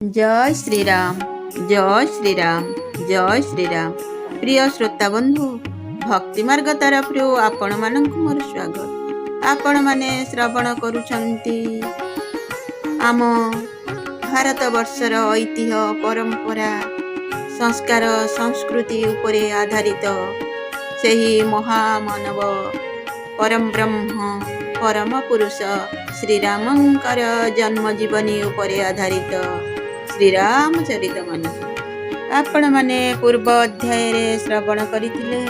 जय श्रीराम जय श्रीराम जय श्रीराम। प्रिय श्रोता बंधु, भक्ति मार्ग तरफ आपण मानक मोर स्वागत। आपण माने श्रवण करुछंती आम भारत वर्षर ऐतिह्य परंपरा संस्कार संस्कृति उपरे आधारित सही महामानव परम ब्रह्म परम पुरुष श्रीरामंकर जन्म जीवनी उपरे आधारित श्रीरामचरित मानस आपण माने पूर्व अध्याय रे श्रवण करिथिले।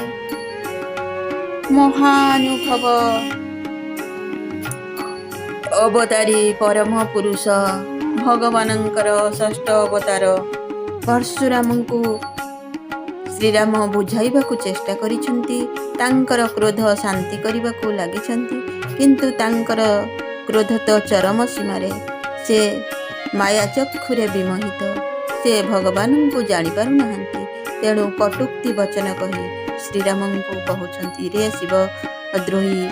महानुभव अवतारी परम पुरुष भगवानंकर षष्ठ अवतार परशुराम को श्रीराम बुझाइबाकू चेष्टा करिसंती। तांकर क्रोध शांति करबाकू लागिसंती, किंतु तांकर क्रोध तो चरम सीमारे। से माया चक्षुरे विमोहित, से भगवान को जानी पारु नाहंती। तेणु कटुक्ति वचन कही श्रीराम को कहउछंती, रे शिव द्रोही,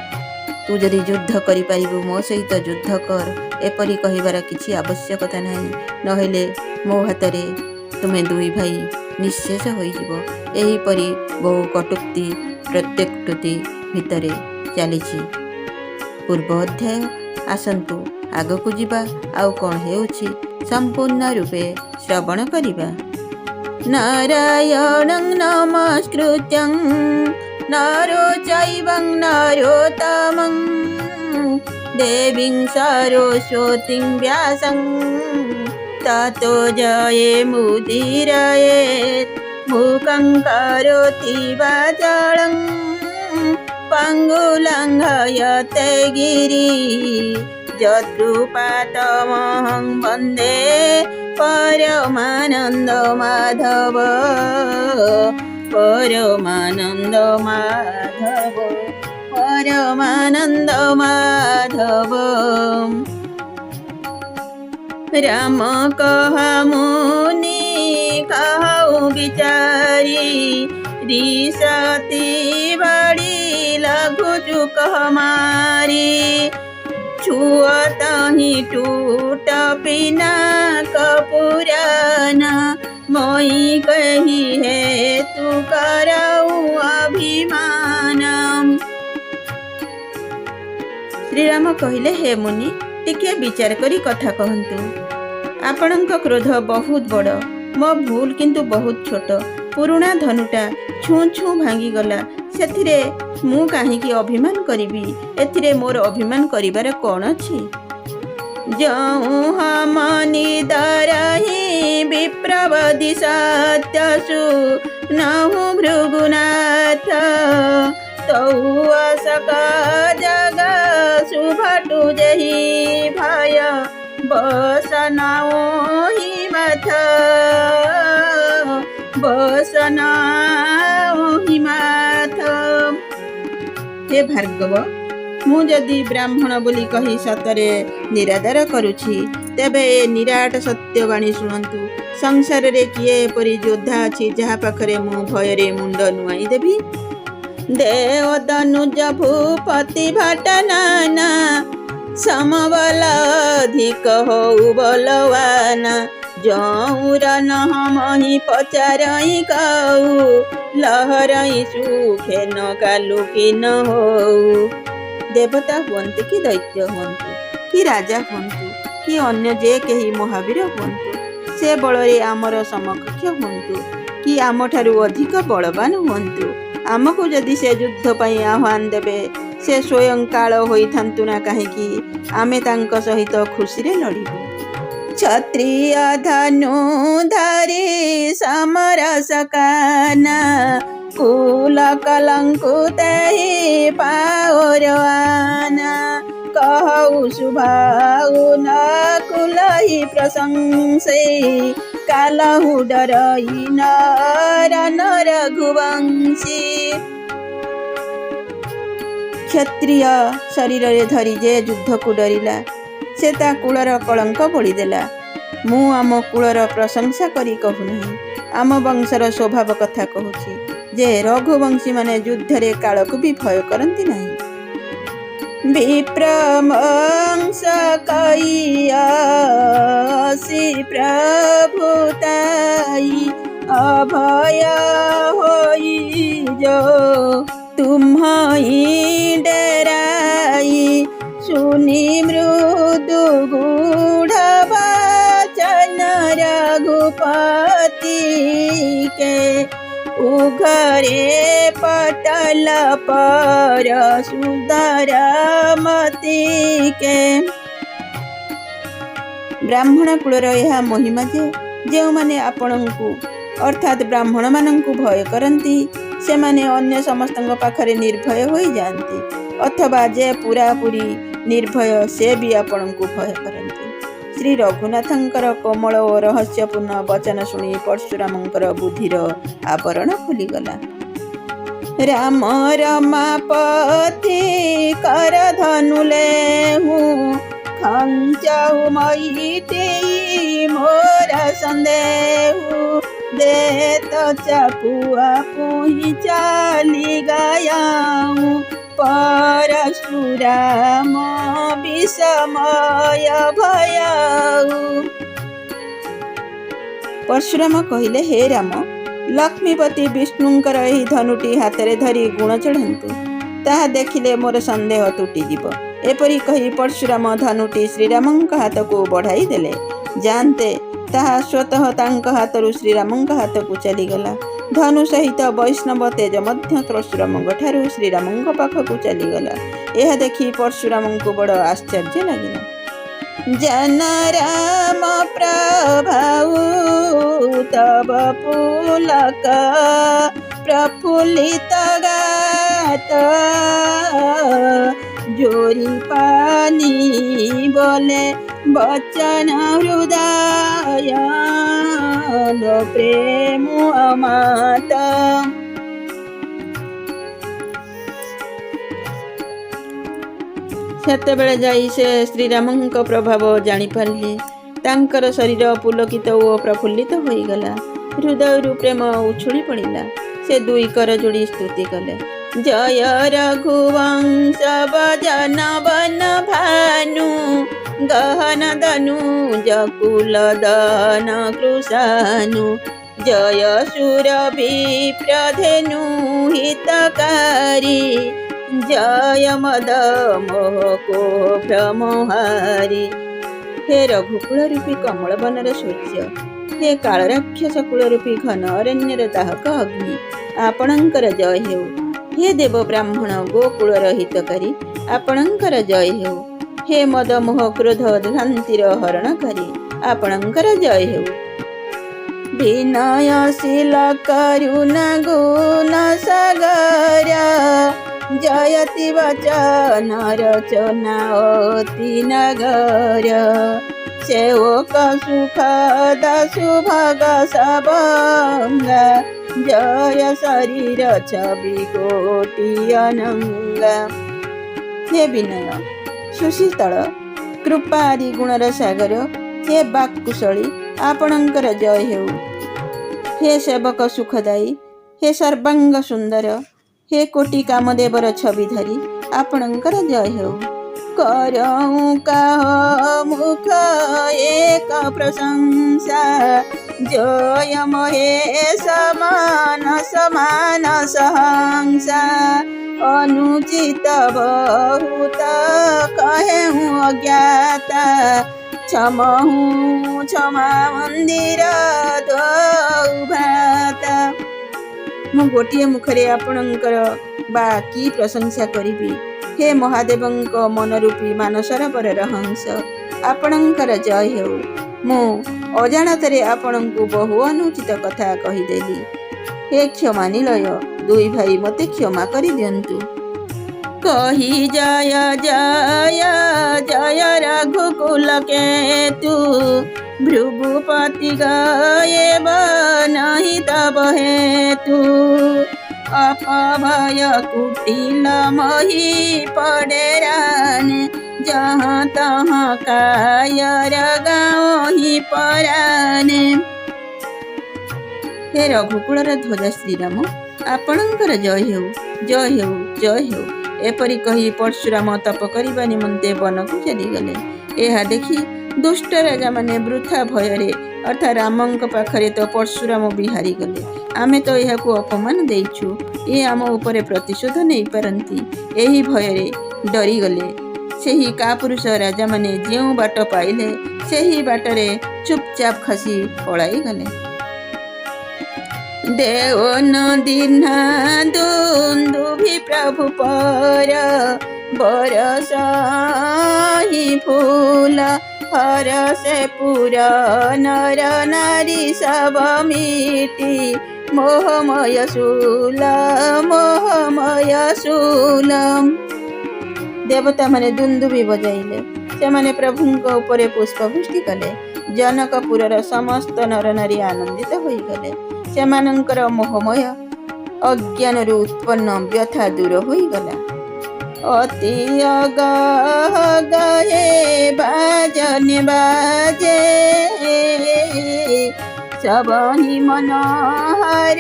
तू जदि युद्ध करि पारिबु मो सहित युद्ध कर। एपरि कहिबार किछि आवश्यकता नाही, नहेले मो हातरे तुमे दुई भाई निशेष होइजिबो। एहिपरि बहु कटुक्ति प्रत्येक कृति भितरे चलीछि। पूर्व अध्याय आसंतु आगकू जीवा। आउ कौन हेउछि संपूर्ण रूपे श्रवण करिबा। नारायणं नमस्कृत्यं नरो चैवं नरोत्तमं देवीं सरस्वतीं व्यासं ततो जये मुदीरयेत्। मूकं करोति वाचालं पङ्गुलङ्घयते गिरिं यद्रूपातमहं वन्दे परमानन्द माधव परमानन्द माधव परमानन्द माधव। राम कहा मुनि कहु विचारी रिसती बड़ी लघु चुक हमारी। छुअत ही टूट पिना कपुराना मोई कही है तू कराऊ अभिमान। श्रीराम कहले, हे मुनि टिके विचार करी कथा कहंतु। आपणक क्रोध बहुत बड़, मो भूल किंतु बहुत छोट। पुरुणा धनुटा छू छू भांगी गला, सेथिरे मु काहीकि अभिमान करिबी? एथिरे मोर अभिमान करिबार कोन अछि? जऊ हम निदरहि विप्रवदि सत्यसु नहु भृगुनाथ तौ असक जग सुभटु जहि भय बसनाओ हि मथ बसनाओ हि माथ। हे भार्गव, मु जदि ब्राह्मण बोली कही सतरे निरादर करुछि, तेबे ए निराट सत्यवाणी शुणन्तु। संसार रे किए एपरि योद्धा अछि जहा पाखरे मु भयरे मुंड नुआई देबी? देव तनुज भूपति भटनाना समबल अधिक हो बलवाना। जौर नहमहि पचारई कहू लहरई सुखे न कालु कि न हो। देवता हुअन्तु कि दैत्य हुअन्तु कि राजा हुअन्तु कि अन्य जे केही महावीर हुअन्तु, से बलरे आमर समकक्ष हुअन्तु कि आमठारु अधिक बलवान हुअन्तु, आमको जदि से युद्ध पई आह्वान देबे, से स्वयं काल होइथान्तु ना काहेकि आमे तांक सहित खुशी रे लड़िबु। क्षत्रिय धनु धरि समरस काना कुल कलंकुते पाओरवाना। कहु सुभाउ न कुलहि प्रशंसे कालहु डरई नर नर रघुवंशी। क्षत्रिय शरीर रे धरी जे युद्ध को डरिला, से ता कूलर कलंक बोलीदेला। मु आम कूलर प्रशंसा करी कहू नहीं, आम वंशर स्वभाव कथा कहूची जे रघुवंशी माने युद्ध रे काल को भी भय करती नहीं। विप्रमंस कैयासी प्रभुताई अभय होई जो तुम्हारी डराई सुनी मृदु गूढ़ वचन रघुपति के उघरे पटल पर सुंदर मति के। ब्राह्मण कुलर यह महिमा जे जो माने आपणंकु अर्थात ब्राह्मण मानंकु भय करती से माने अन्य समस्त पाखरे निर्भय हो जाती अथवा जे पूरापूरी निर्भय से भी आपणंकु भय करती। श्री रघुनाथंकर कोमल और रहस्यपूर्ण वचन शुणी परशुरामंकर बुद्धिर आवरण खुलीगला। राम रमापति कर धनुले हूँ खंचाऊ मईटे मोर संदेहू दे तो चपुआ पुही चाली गयाऊँ परशुराम विषमय भयाऊ। परशुराम कहले हे राम लक्ष्मीपति विष्णुंकर एही धनुटी हाथ में धरी गुण चढ़ातु ताहा देखिले मोर संदेह तुटीजिब। एपरी कही परशुराम धनुटी श्रीरामंक हाथ को बढ़ाई देले जानते ताहा स्वतः तांक हाथरू श्रीरामंक हाथ को चलीगला। धनु सहित वैष्णव तेज मध्य परशुरामंक ठारू श्रीरामंक पाखक चलीगला। यह देखि परशुरामंक बड़ आश्चर्य लगिला। जन राम प्रभाऊ तब पुलक प्रफुल्लित गात जोरी पानी बोले बचन हृदय प्रेम अमात। सेतेबेले जाई से श्रीरामंक प्रभाव जानिपारे तांकर शरीर पुलकित और प्रफुल्लित होईगला। हृदय प्रेम उछुड़ी पड़ा। से दुई कर जोड़ी स्तुति कले जय रघुवंश भजन वन भानु गहन धनु जकुल दन कृशानु जय सुर विप्रधेनु हितकारी जय मद मोह को भ्रमहारी। हे रघुकुल रूपी कमल बनर सूर्य हे काल राक्षस कुल रूपी घन अरण्यर दाहक अग्नि आपणंकर जय हेउ। हे देव ब्राह्मण गोकुलर हितकारी आपणंकर जय हेउ। हे मद मोह क्रोध भ्रांतिर हरणकारी आपणंकर जय हेउ। विनयशील करुणा गुण सागर जयति वचन रचना अति नगर सेवक सुख सुभग सबंग जय शरीर छवि कोटि अनंग। हे विनय सुशीतल कृपा आदि गुणर सागर हे बाक्कुशली आपणंकर जय हेउ। हे सेवक सुखदायी हे सर्वांग सुंदर हे कोटि कामदेवर छवि धरी आपणंकर जय हेउ। करऊँ कह मुख एक प्रशंसा जय महेश मानस मानस हंसा अनुचित बहुत कहूँ अज्ञाता क्षमहूँ क्षमा मंदिर भ्राता। मु गोटे मुखरे आपणंकर बा की प्रशंसा करिबी। हे महादेवंक मनरूपी मानसरोवर हंस आपणंकर जय हेउ। मु अजाणतरे आपणंकु बहु अनुचित कथा कहिदेली। हे क्षमा निलय दुई भाई मते क्षमा करि दियंतु। कही जय जय जय रघुकुल केतु भृगुपति गए नहीं तब हेतु अपभय कुटिल मही पडेरान जहाँ तहाँ कायर गाँव ही पराने। हे रघुकुलर ध्वज श्रीराम आपणंकर जय हेउ जय हेउ जय हेउ। एपरि कही परशुराम तप करने निमंते वन को चलीगले। यह देखी दुष्ट राजा माने वृथा भୟରେ अर्थात रामंक पाखरे तो परशुराम भी हारीगले। आमे तो यह अपमान देइछु, ये आम उपरे प्रतिशोध नहीं पारंती, यही भୟରେ डरीगले। सेही कापुरुष राजा माने जेउ बाट पाइले सेही बाटरे चुपचाप खसी पलाई गले। देव नदीना दुन्दुभि प्रभु पर बरस ही फूल हर से पूरा नर नारी सब मिटी मोहमय शूल मोहमय शूल। देवता माने दुन्दुभि बजाइले, से माने प्रभुंक उपरे पुष्पवृष्टि कले। जनकपुरर समस्त नर नारी आनंदित होइगले। सेमानंकर मोहमय अज्ञान उत्पन्न व्यथा दूर होइगला। अति गए बाजन बाजे सबनी मनोहर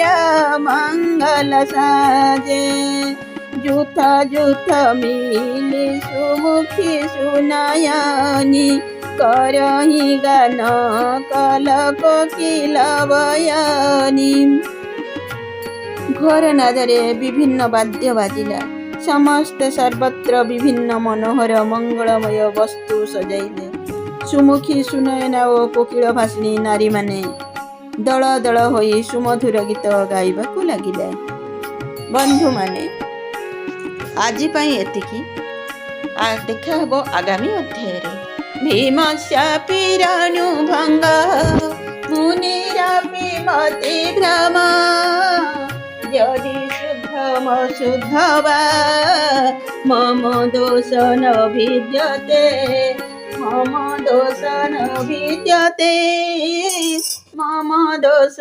मंगल साजे। जूथा जूथा मिली सुमुखी सुनायानी करही गान कल कोकिल बयानी। घोर नादरे विभिन्न वाद्य बाजिला, समस्त सर्वत्र विभिन्न मनोहर मंगलमय वस्तु सजाइले। सुमुखी सुनयना और कोकिल भाषिणी नारी माने दल दल होई सुमधुर गीत गाइबाकू लागिले। बंधु माने आज पाई एतिकी, देखा हबो आगामी अध्याय रे। भीम शापिरानु भंग मुनिरापि मति भ्रम यदि शुद्धम शुद्धवा मम दोष न विद्यते मम दोष न विद्यते मम दोष